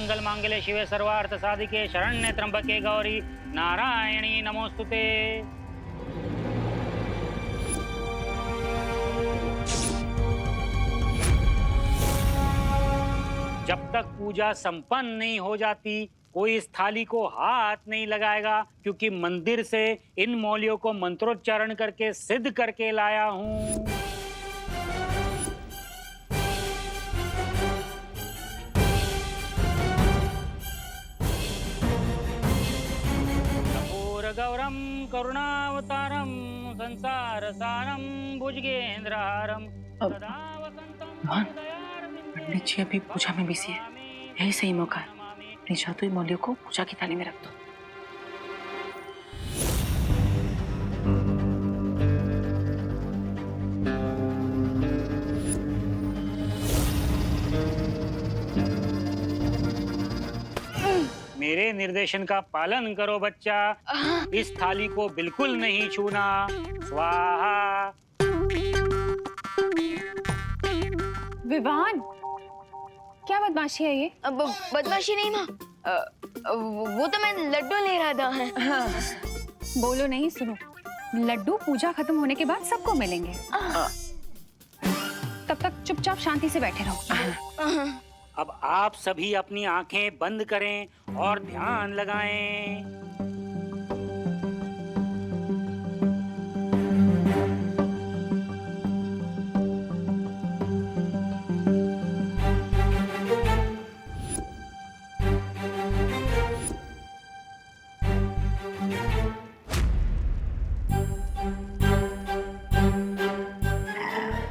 मंगल मांगल्ये शिवे सर्वार्थ साधिके शरण्ये त्र्यंबके गौरी नारायणी नमोस्तुते। जब तक पूजा संपन्न नहीं हो जाती कोई इस थाली को हाथ नहीं लगाएगा, क्योंकि मंदिर से इन मौलियों को मंत्रोच्चारण करके सिद्ध करके लाया हूँ। कपूर गौरम करुणावतारम संसार सारम भुजगेंद्रहारम सदा वसंतम पंडित जी अभी पूजा में बिजी है, यही सही मौका है। अपनी जादुई मौलियों को पूजा की थाली में रख दो। मेरे निर्देशन का पालन करो बच्चा। इस थाली को बिल्कुल नहीं छूना। स्वाहा। विवान, क्या बदमाशी है ये? अब बदमाशी नहीं माँ, वो तो मैं लड्डू ले रहा था। हाँ। बोलो नहीं, सुनो। लड्डू पूजा खत्म होने के बाद सबको मिलेंगे। तब तक चुपचाप शांति से बैठे रहो। अब आप सभी अपनी आंखें बंद करें और ध्यान लगाएं।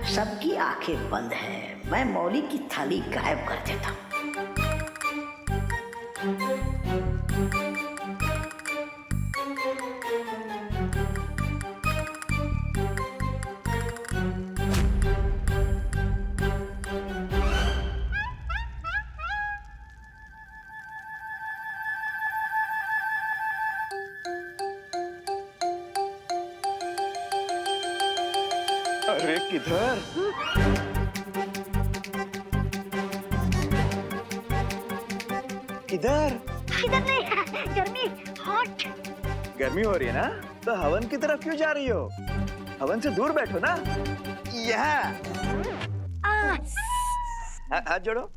सबकी आंखें बंद हैं। मैं मौली की थाली गायब कर देता हूँ। अरे किधर? किधर? इधर नहीं, गर्मी, हॉट। गर्मी हो रही है ना, तो हवन की तरफ क्यों जा रही हो? हवन से दूर बैठो ना। यहाँ। हाथ जोड़ो।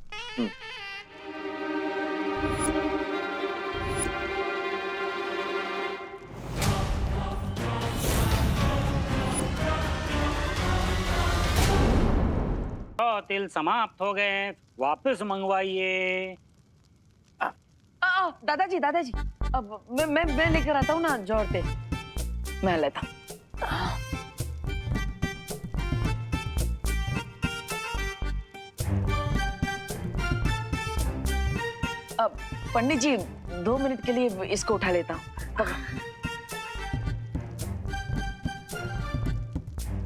तिल समाप्त हो गए, वापस मंगवाइए। दादाजी दादाजी, अब मैं लेकर आता हूँ ना जोड़ते, मैं लेता हूँ। अब पंडित जी 2 मिनट के लिए इसको उठा लेता हूँ।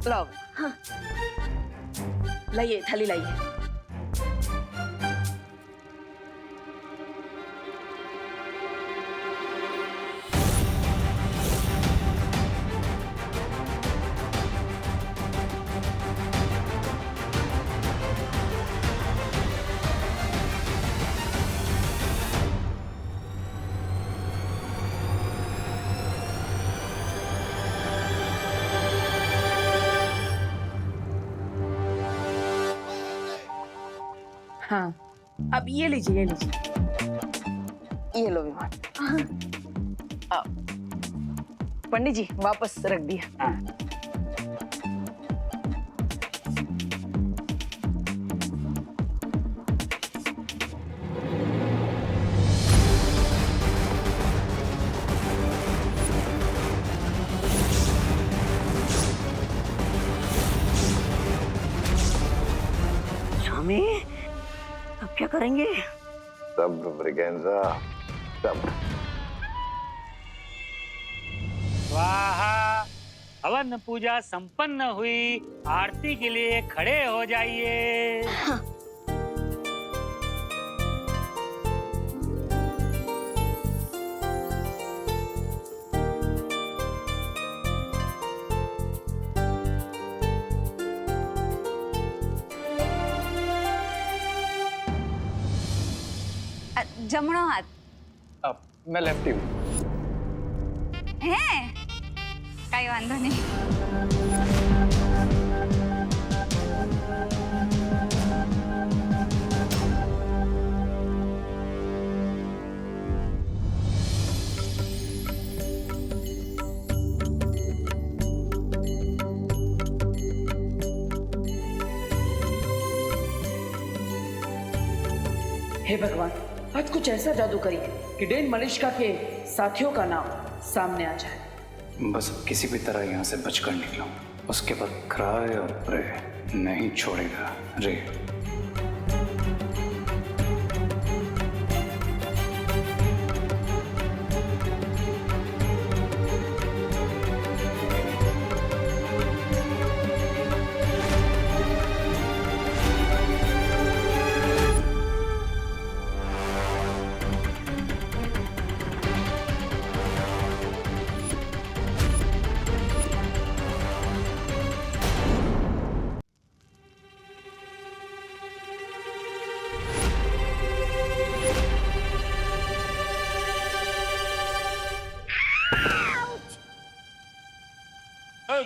लाओ। हाँ। लाइए, थाली लाइए। हाँ, अब ये लीजिए, ये लीजिए, ये लो विमान। पंडित जी वापस रख दिया। स्वामी, अब क्या करेंगे? सब्र मृगेंद्र, सब्र। स्वाहा। हवन पूजा संपन्न हुई, आरती के लिए खड़े हो जाइए। जमणो हाथ अब मैं लेफ्टी हूँ। હે કઈ વાંધો નહીં. हे भगवान, आज कुछ ऐसा जादू करिए कि डेन मलिश्का के साथियों का नाम सामने आ जाए. बस किसी भी तरह यहाँ से बचकर निकलो, उसके बाद क्राय और प्रे नहीं छोड़ेगा रे.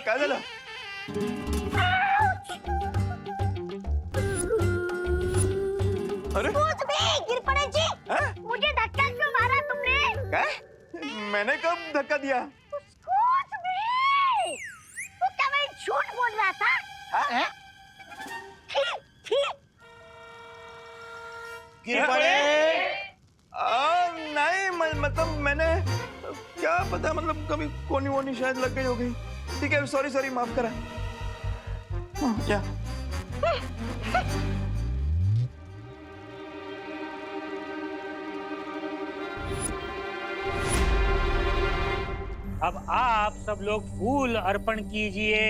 काय झालं? अरे गिर पड़े जी. मुझे धक्का क्यों मारा तुमने? काय? मैंने कब धक्का दिया? कुछ भी. तू क्या मैं झूठ बोल रहा था? गिर पड़े? नहीं मतलब मैंने क्या पता, मतलब कभी कोनी वोनी शायद लग गई होगी. ठीक है, सॉरी माफ करा. क्या? अब आप सब लोग फूल अर्पण कीजिए.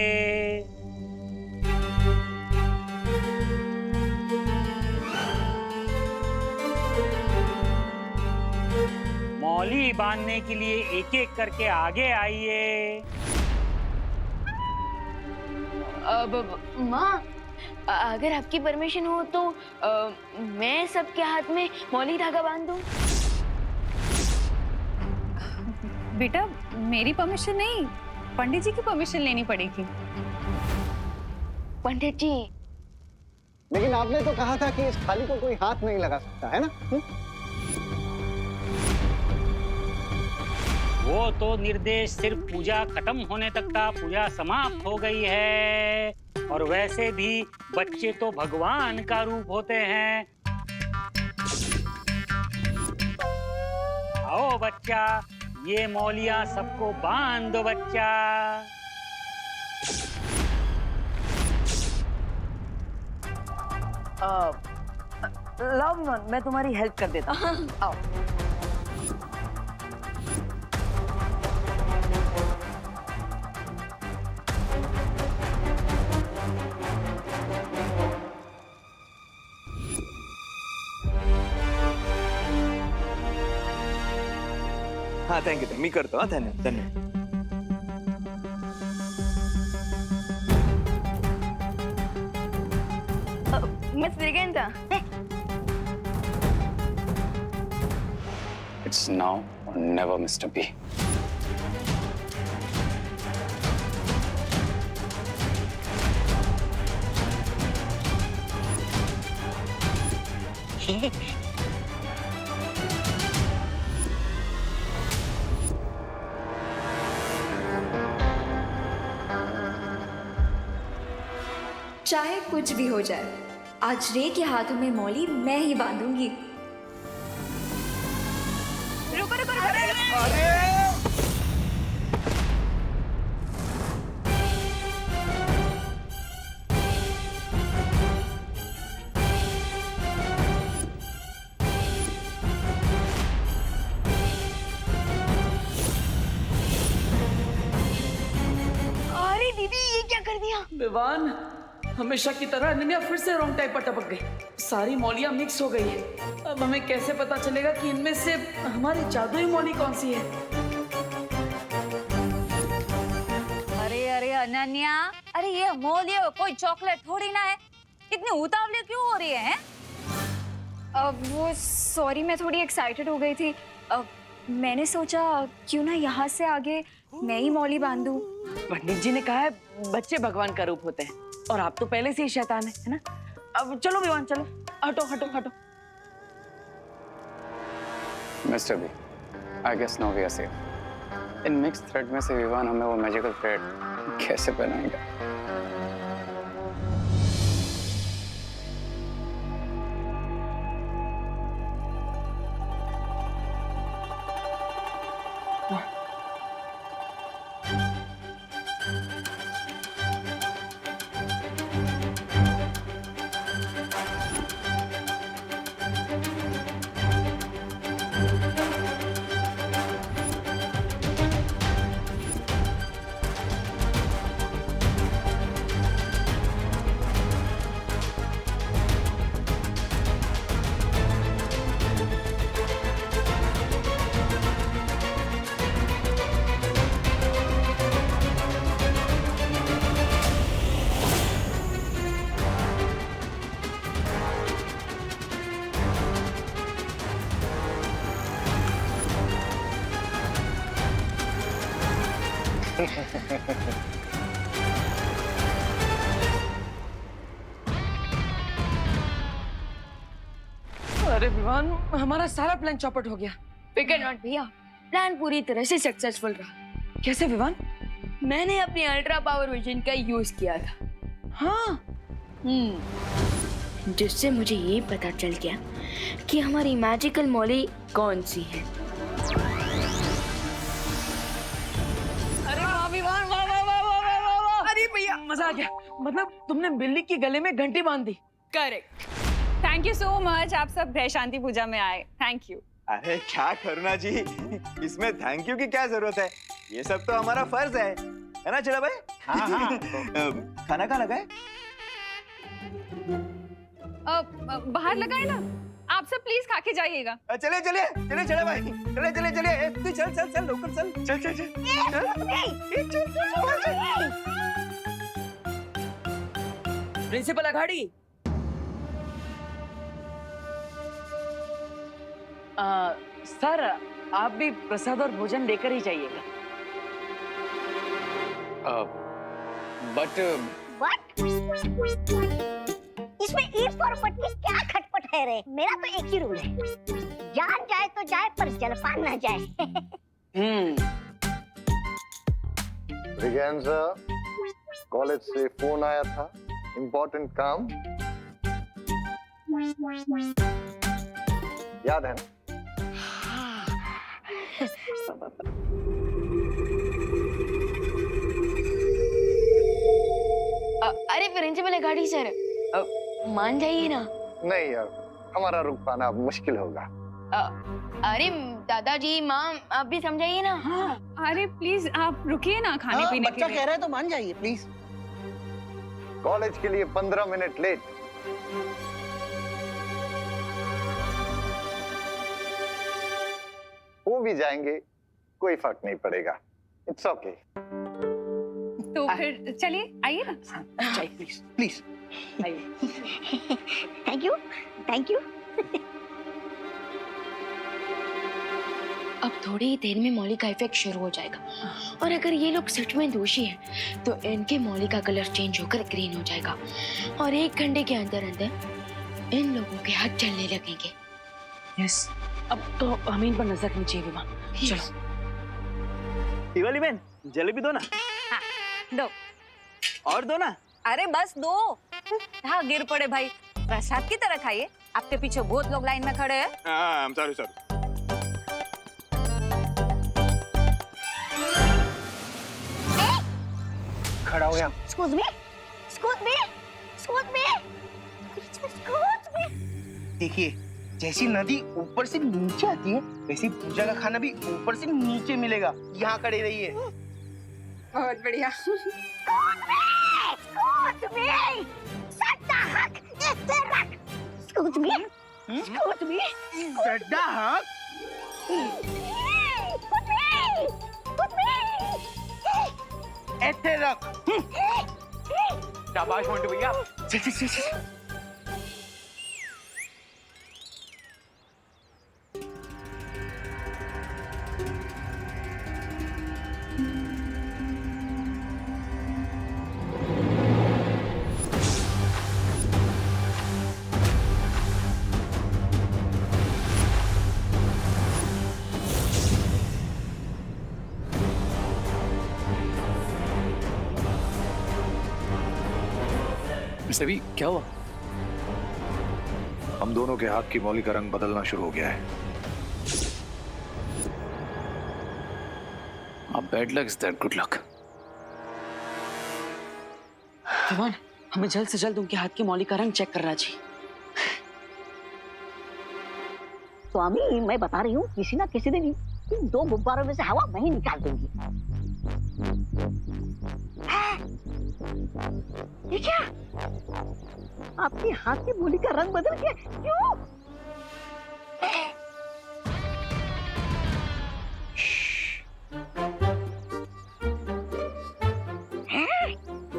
मौली बांधने के लिए एक एक करके आगे आइए. माँ, अगर आपकी परमिशन हो तो मैं सबके हाथ में मौली धागा बांध दूं. बेटा मेरी परमिशन नहीं, पंडित जी की परमिशन लेनी पड़ेगी. पंडित जी, लेकिन आपने तो कहा था कि इस थाली को कोई हाथ नहीं लगा सकता है ना? वो तो निर्देश सिर्फ पूजा खत्म होने तक था. पूजा समाप्त हो गई है. और वैसे भी बच्चे तो भगवान का रूप होते हैं. आओ बच्चा, ये मौलियां सबको बांध दो बच्चा. लाओ मैं तुम्हारी हेल्प कर देता हूँ. आओ. हाँ थैंक यू, मी करतो. हाँ धन्यवाद. Miss ब्रिगेंटा. It's now or never, Mr. B. चाहे कुछ भी हो जाए, आज रे के हाथों में मौली मैं ही बांधूंगी. रुको. अरे दीदी, ये क्या कर दिया? विवान, हमेशा की तरह अनन्या फिर से रॉन्ग टाइप पर टपक गई. सारी मौलियां मिक्स हो गई है. अब हमें कैसे पता चलेगा कि इनमें से हमारी जादुई मौली कौन सी है? अरे अनन्या, अरे ये मौलिया कोई चॉकलेट थोड़ी ना है. इतनी उतावली क्यों हो रही है? वो सॉरी, मैं थोड़ी एक्साइटेड हो गई थी। मैंने सोचा क्यों ना यहाँ से आगे मैं ही मौली बांधूं। पंडित जी ने कहा है बच्चे भगवान का रूप होते हैं और आप तो पहले से ही शैतान है ना। अब चलो विवान, चलो, हटो हटो हटो। Mister B, I guess now we are safe. इन मिक्स थ्रेड में से विवान हमें वो मैजिकल थ्रेड कैसे पहनाएगा? अरे विवान, हमारा सारा प्लान चौपट हो गया। फिकर नॉट भैया, प्लान पूरी तरह से सक्सेसफुल रहा। कैसे विवान? मैंने अपनी अल्ट्रा पावर विजन का यूज किया था। हाँ, जिससे मुझे ये पता चल गया कि हमारी मैजिकल मौली कौन सी है। अरे वाह विवान, वाह वाह वाह वाह वाह वाह वाह। अरे भैया मजा आ गया। मतलब तुमने बिल्ली की गले में घंटी बांध दी। Correct. Thank you so much, आप सब ग्रह शांति पूजा में आए। Thank you. अरे क्या करुणा जी, इसमें थैंक यू की क्या जरूरत है? ये सब तो हमारा फर्ज है ना चला भाई? हाँ हाँ। खाना कहाँ लगा है? बाहर लगाए ना, आप सब प्लीज खा के जाइएगा। चले चले चले चले भाई, चले चले चले। तू चल चल चल, लोकल चल चल चल चल प्रिंसिपल अघाड़ी, सर आप भी प्रसाद और भोजन लेकर ही जाइएगा। बट इसमें ईट फॉर बट की क्या खटपट है रे? मेरा तो एक ही रूल है, जान जाए तो जाए पर जलपान ना जाए। रिगेंजा, कॉलेज से फोन आया था, इम्पोर्टेंट काम याद है ना? अरे प्रिंसिपल अघाड़ी सर, मान जाइए ना। नहीं यार, हमारा रुक पाना अब मुश्किल होगा। अरे दादाजी, माँ, आप भी समझाइए ना। हाँ, अरे प्लीज आप रुकिए ना खाने पीने के लिए। बच्चा कह रहा है तो मान जाइए प्लीज। कॉलेज के लिए 15 मिनट लेट। वो भी जाएंगे, कोई फर्क नहीं पड़ेगा। It's okay. तो फिर चलिए, आइए ना। चाहिए please please. Thank you thank you. अब थोड़ी ही देर में मौली का इफेक्ट शुरू हो जाएगा, और अगर ये लोग सच में दोषी हैं, तो इनके मौली का कलर चेंज होकर ग्रीन हो जाएगा, और 1 घंटे के अंदर अंदर इन लोगों के हाथ चलने लगेंगे। यस, अब तो हम इन पर नजर रखनी चाहिए विवान। चलो। दिवाली बहन, जलेबी दो ना। हाँ, दो। और दो ना। अरे बस दो। हाँ, गिर पड़े भाई, प्रसाद की तरह खाइए। आपके पीछे बहुत लोग लाइन में खड़े हैं। Sorry sorry. खड़ा हो गया। Excuse me, excuse me, excuse me, excuse me। देखिए, जैसी नदी ऊपर से नीचे आती है, वैसे पूजा का खाना भी ऊपर से नीचे मिलेगा। यहाँ खड़े रहिए। बहुत बढ़िया। Excuse me, सट्टा हक इसे रख। Excuse me, excuse me, सड्डा हक? ऐसे रख। शाबाश मोंटू भैया। चल चल चल। मिस्टर बी, क्या हुआ? हम दोनों के हाथ की मौली का रंग बदलना शुरू हो गया है। Bad luck is that good luck. Vivaan, हमें जल्द से जल्द उनके हाथ की मौली का रंग चेक करना चाहिए। स्वामी, मैं बता रही हूँ, किसी ना किसी दिन इन 2 गुब्बारों में से हवा मैं ही निकाल दूंगी। ये क्या? आपके हाथ की मौली का रंग बदल गया? क्यों?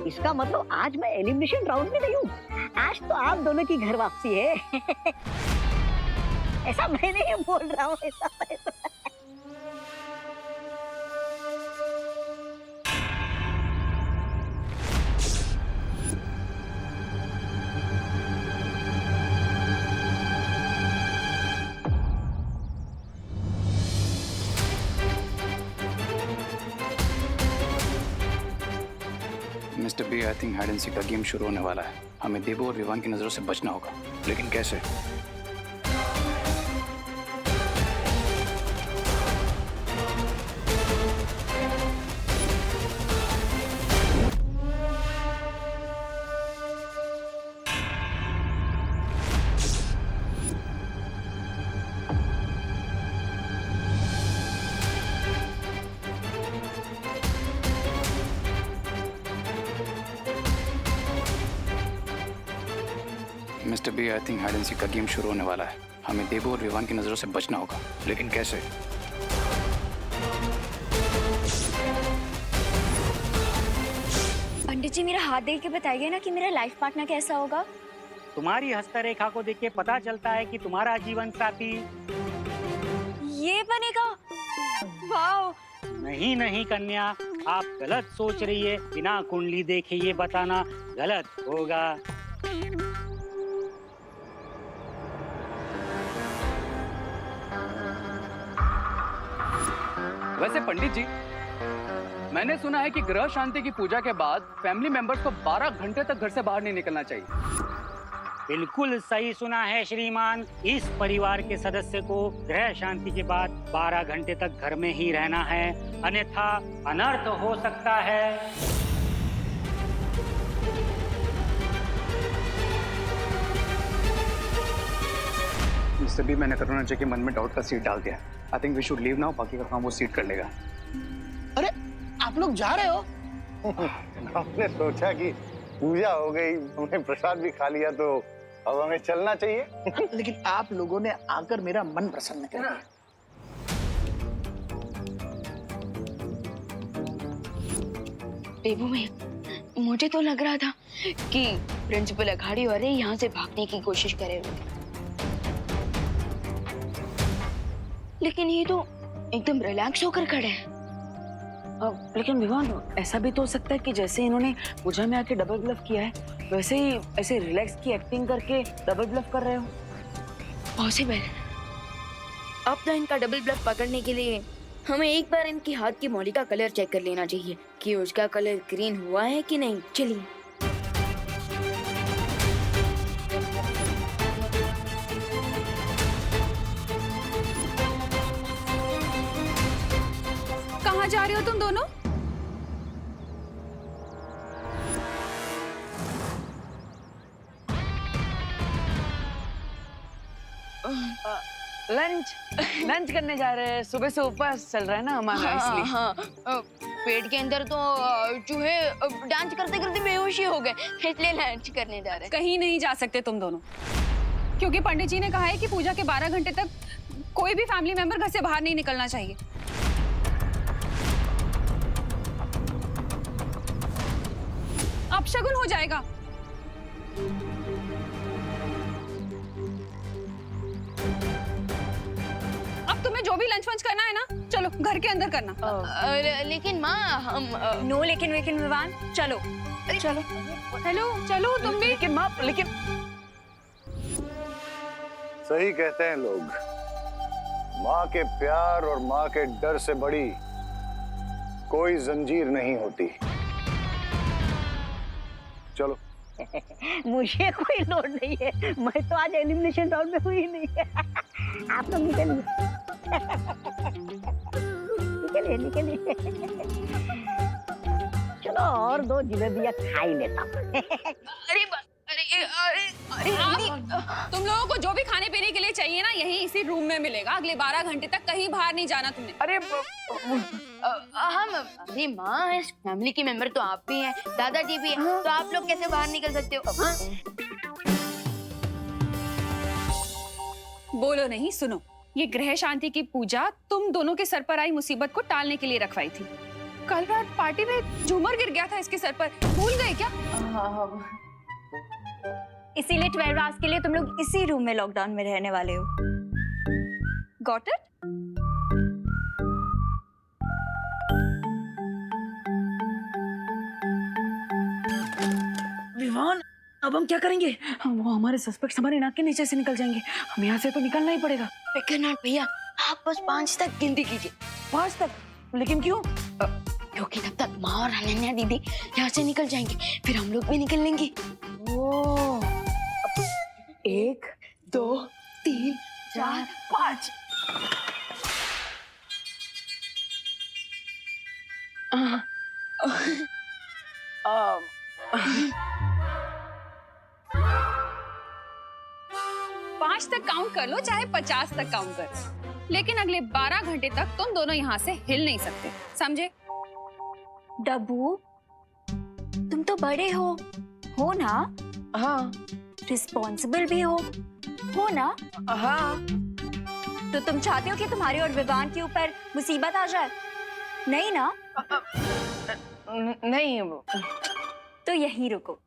इसका मतलब आज मैं एलिमिनेशन राउंड में नहीं हूँ। आज तो आप दोनों की घर वापसी है। ऐसा मैं नहीं बोल रहा हूँ, ऐसा mister B, I think hide and seek का गेम शुरू होने वाला है। हमें देबू और विवान की नजरों से बचना होगा। लेकिन कैसे? Mister B, I think hide and seek का गेम शुरू होने वाला है। हमें देबू और विवान की नजरों से बचना होगा। लेकिन कैसे? पंडित जी, मेरा हाथ देख के बताइए ना कि मेरा लाइफ पार्टनर कैसा होगा। तुम्हारी हस्तरेखा को देख के पता चलता है कि तुम्हारा जीवन साथी ये बनेगा। वाओ। नहीं नहीं कन्या, आप गलत सोच रही है। बिना कुंडली देखे ये बताना गलत होगा। वैसे पंडित जी, मैंने सुना है कि ग्रह शांति की पूजा के बाद फैमिली मेंबर्स को 12 घंटे तक घर से बाहर नहीं निकलना चाहिए। बिल्कुल सही सुना है श्रीमान। इस परिवार के सदस्य को ग्रह शांति के बाद 12 घंटे तक घर में ही रहना है, अन्यथा अनर्थ हो सकता है। मिस्टर बी, मैंने करुणा जी के मन में डाउट का सीड डाल दिया। I think we should leave now. बाकी का काम वो सीड कर लेगा। अरे, आप लोग जा रहे हो? हमने सोचा कि पूजा हो गई, हमने प्रसाद भी खा लिया, तो अब हमें चलना चाहिए। लेकिन आप लोगों ने आकर मेरा मन प्रसन्न कर दिया। देबू में मुझे तो लग रहा था कि प्रिंसिपल अघाड़ी वाले यहाँ से भागने की कोशिश कर रहे होंगे, लेकिन ये तो एकदम रिलैक्स होकर खड़े हैं। लेकिन विवान, ऐसा भी तो हो सकता है कि जैसे इन्होंने पूजा में आके डबल ब्लफ किया है, वैसे ही ऐसे रिलैक्स की एक्टिंग करके डबल ब्लफ कर रहे हो। पॉसिबल। अब तो इनका डबल ब्लफ पकड़ने के लिए हमें एक बार इनकी हाथ की मौली का कलर चेक कर लेना चाहिए कि उसका कलर ग्रीन हुआ है कि नहीं। चलिए। कहाँ जा रहे हो तुम दोनों? लंच करने जा रहे हैं। सुबह से उपवास चल रहा है ना हमारा, इसलिए। हाँ, पेट के अंदर तो चूहे डांस करते करते बेहोशी हो गए, इसलिए लंच करने जा रहे हैं। कहीं नहीं जा सकते तुम दोनों, क्योंकि पंडित जी ने कहा है कि पूजा के 12 घंटे तक कोई भी फैमिली मेंबर घर से बाहर नहीं निकलना चाहिए। अपशगुन हो जाएगा। अब तुम्हें जो भी लंच वंच करना है ना, चलो घर के अंदर करना। लेकिन माँ, हम नो लेकिन विवान, चलो चलो। हेलो, चलो तुम भी। लेकिन माँ, लेकिन सही कहते हैं लोग, माँ के प्यार और माँ के डर से बड़ी कोई जंजीर नहीं होती। चलो। मुझे कोई लोड नहीं है, मैं तो आज एलिमिनेशन राउंड में हुई नहीं है। आप लोग निकलिए निकलिए निकलिए। चलो और 2 जलेबियां खा ही लेता हूँ। अरे तुम लोगों को जो भी खाने पीने के लिए चाहिए ना यहीं इसी रूम में मिलेगा। अगले 12 घंटे तक कहीं बाहर नहीं जाना तुमने। अरे हम अरे माँ, इस फैमिली के मेंबर तो आप भी हैं, दादाजी भी हैं, तो आप लोग कैसे बाहर निकल सकते हो? हाँ? बोलो नहीं, सुनो। ये ग्रह शांति की पूजा तुम दोनों के सर पर आई मुसीबत को टालने के लिए रखवाई थी। कल रात पार्टी में झूमर गिर गया था इसके सर पर, भूल गए क्या? इसीलिए 12 आवर्स के लिए तुम लोग इसी रूम में लॉकडाउन में रहने वाले हो। Got it? विवान, अब हम क्या करेंगे? वो हमारे सस्पेक्ट्स हमारे नाक के नीचे से निकल जाएंगे। हम यहाँ से तो निकलना ही पड़ेगा। विक्रनाथ भैया, आप बस 5 तक गिनती कीजिए। 5 तक? लेकिन क्यों? क्योंकि तब तक माँ और अनन्या दीदी यहाँ से निकल जाएंगे, फिर हम लोग भी निकल लेंगे। ओ, 1 2 3 4 5। 5 तक काउंट कर लो, चाहे 50 तक काउंट कर लो, लेकिन अगले 12 घंटे तक तुम दोनों यहाँ से हिल नहीं सकते, समझे? डब्बू, तुम तो बड़े हो ना? हाँ। रिस्पॉन्सिबल भी हो ना? हाँ। तो तुम चाहते हो कि तुम्हारे और विवान के ऊपर मुसीबत आ जाए? नहीं ना? नहीं। तो यहीं रुको।